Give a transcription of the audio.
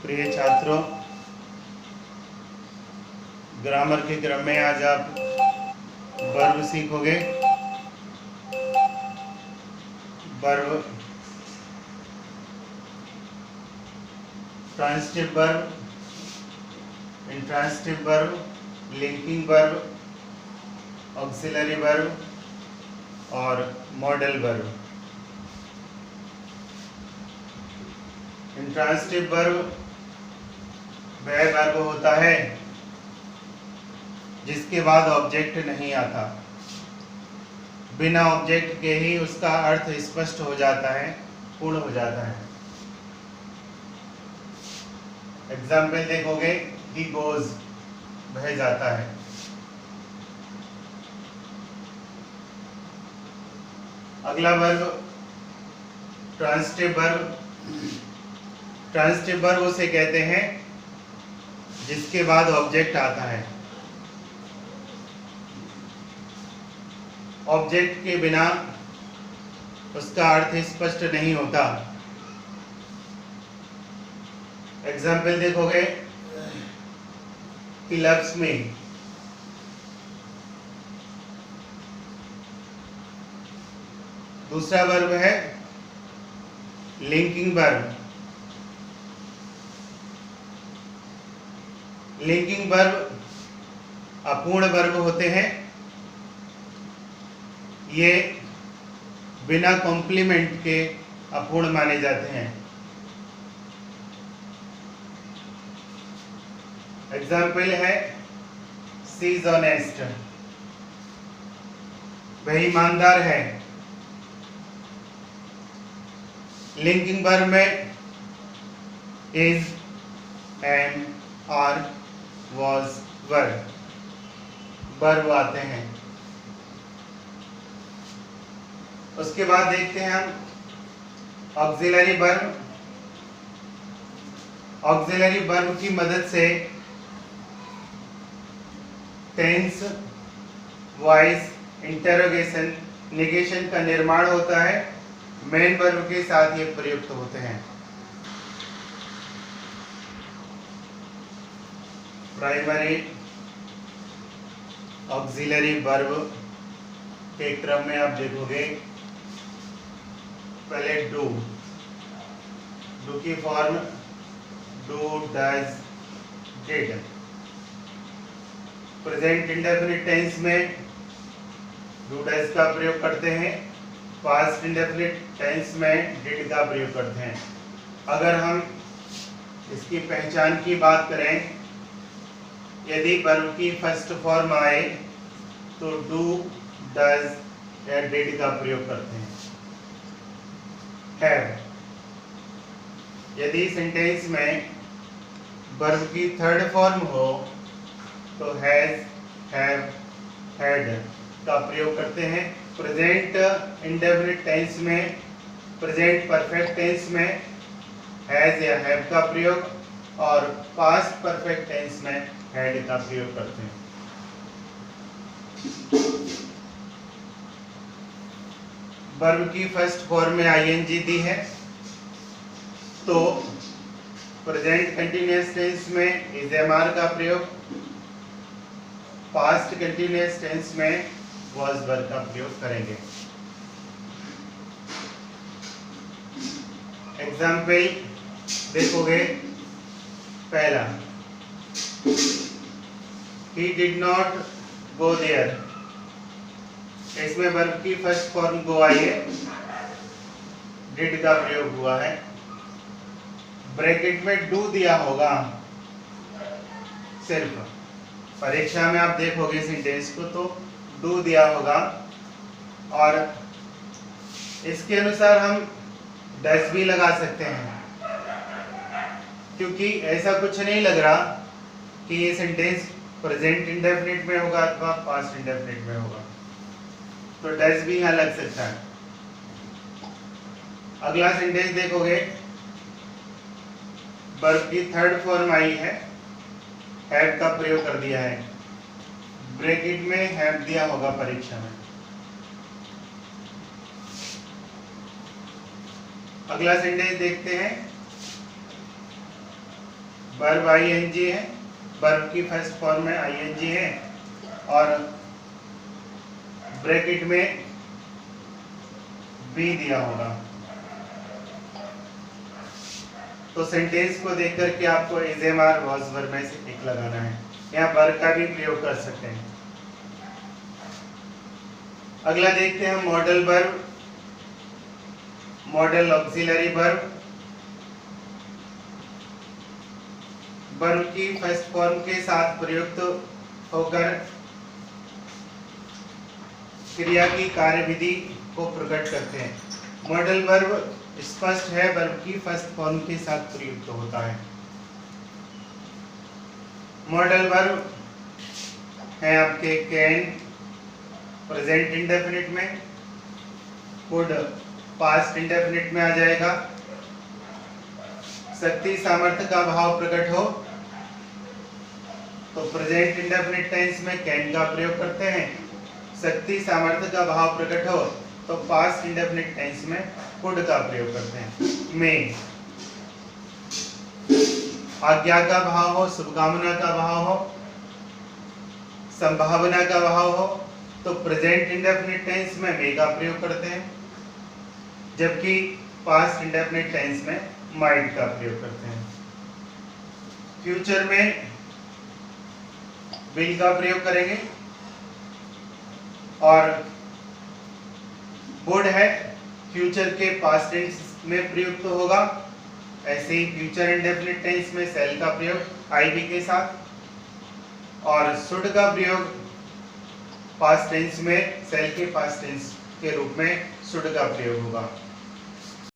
प्रिय छात्रों, ग्रामर के क्रम में आज आप वर्ब सीखोगे। Verb, transitive verb, intransitive verb, linking verb, auxiliary verb और मॉडल वर्ब। इंट्रांजिटिव वर्ब वह वर्ब होता है जिसके बाद ऑब्जेक्ट नहीं आता। बिना ऑब्जेक्ट के ही उसका अर्थ स्पष्ट हो जाता है, पूर्ण हो जाता है। एग्जाम्पल देखोगे, ही गोज, वह जाता है। अगला verb transitive verb. Transitive verb उसे कहते हैं जिसके बाद ऑब्जेक्ट आता है। ऑब्जेक्ट के बिना उसका अर्थ स्पष्ट नहीं होता। एग्जाम्पल देखोगे, he loves me। दूसरा वर्ब है लिंकिंग वर्ब। लिंकिंग वर्ब अपूर्ण वर्ब होते हैं। ये बिना कॉम्प्लीमेंट के अपूर्ण माने जाते हैं। एग्जाम्पल है शी इज ऑनेस्ट, वह ईमानदार है। लिंकिंग वर्ब में is, am, are, was, verb आते हैं। उसके बाद देखते हैं हम ऑक्सिलरी वर्ब। ऑक्सिलरी वर्ब की मदद से टेंस, वॉइस, इंटरोगेशन, नेगेशन का निर्माण होता है। मेन वर्ब के साथ ये प्रयुक्त होते हैं। प्राइमरी ऑक्सिलरी वर्ब के क्रम में आप देखोगे, पहले डू की form do, does, did. Present indefinite tense में डू डज का प्रयोग करते हैं। पास्ट इंडेफिनिट टेंस में डिड का प्रयोग करते हैं। अगर हम इसकी पहचान की बात करें, यदि वर्ब की फर्स्ट फॉर्म आए तो डू, डज या डिड का प्रयोग करते हैं। हैव, यदि सेंटेंस में वर्ब की थर्ड फॉर्म हो तो हैज, हैव, हैड का प्रयोग करते हैं। प्रेजेंट इंडेफिनिट टेंस में, प्रेजेंट परफेक्ट टेंस में हैज या हैव का प्रयोग और पास्ट परफेक्ट टेंस में हैड का प्रयोग करते हैं। वर्ब की फर्स्ट फॉर्म में आईएनजी दी है तो प्रेजेंट कंटीन्यूअस टेंस में इज एमआर का प्रयोग, पास्ट कंटीन्यूअस टेंस में वाज वर का प्रयोग करेंगे। एग्जाम्पल देखोगे, पहला he did not go there। इसमें वर्ब की फर्स्ट फॉर्म गो आई है, डिड का प्रयोग हुआ है। ब्रैकेट में डू दिया होगा सिर्फ। परीक्षा में आप देखोगे सेंटेंस को तो डू दिया होगा और इसके अनुसार हम डज भी लगा सकते हैं, क्योंकि ऐसा कुछ नहीं लग रहा कि ये सेंटेंस प्रेजेंट इंडेफिनिट में होगा अथवा पास्ट इंडेफिनिट में होगा, तो डज भी यहाँ लग सकता है। अगला सेंटेंस देखोगे, वर्ब की थर्ड फॉर्म आई है, हैव का प्रयोग कर दिया है। ब्रैकेट में हैव दिया होगा परीक्षा में। अगला सेंटेंस देखते हैं, वर्ब आईएनजी है, वर्ब की फर्स्ट फॉर्म में आईएनजी है और ब्रैकेट में बी दिया होगा। तो सेंटेंस को देख करके आपको is am are was verb में से एक लगाना है। यहाँ वर्ब का भी प्रयोग कर सकते हैं। अगला देखते हैं modal verb, model auxiliary verb. Verb की फर्स्ट फॉर्म के साथ प्रयुक्त होकर क्रिया की कार्यविधि को प्रकट करते हैं। मॉडल वर्ब स्पष्ट है, वर्ब की फर्स्ट फॉर्म के साथ प्रयुक्त होता है। मॉडल वर्ब है आपके कैन प्रेजेंट इंडेफिनिट में, कुड पास्ट इंडेफिनिट में आ जाएगा। शक्ति सामर्थ्य का भाव प्रकट हो तो प्रेजेंट इंडेफिनिट टेंस में कैन का प्रयोग करते हैं। शक्ति सामर्थ्य का भाव प्रकट हो तो पास्ट इंडेफिनिट टेंस में कुड का प्रयोग करते हैं। में आज्ञा का भाव हो, शुभकामना का भाव हो, संभावना का भाव हो तो प्रेजेंट इंडेफिनिट टेंस में मे का प्रयोग करते हैं, जबकि पास्ट इंडेफिनिट टेंस में माइट का प्रयोग करते हैं। फ्यूचर में विल का प्रयोग करेंगे और वुड है फ्यूचर के पास्ट टेंस में प्रयुक्त होगा। ऐसे ही फ्यूचर इंडेफिनिट टेंस में सेल का प्रयोग आईवी के साथ और शुड का प्रयोग पास्ट टेंस में सेल के पास्ट टेंस के रूप में शुड का प्रयोग होगा।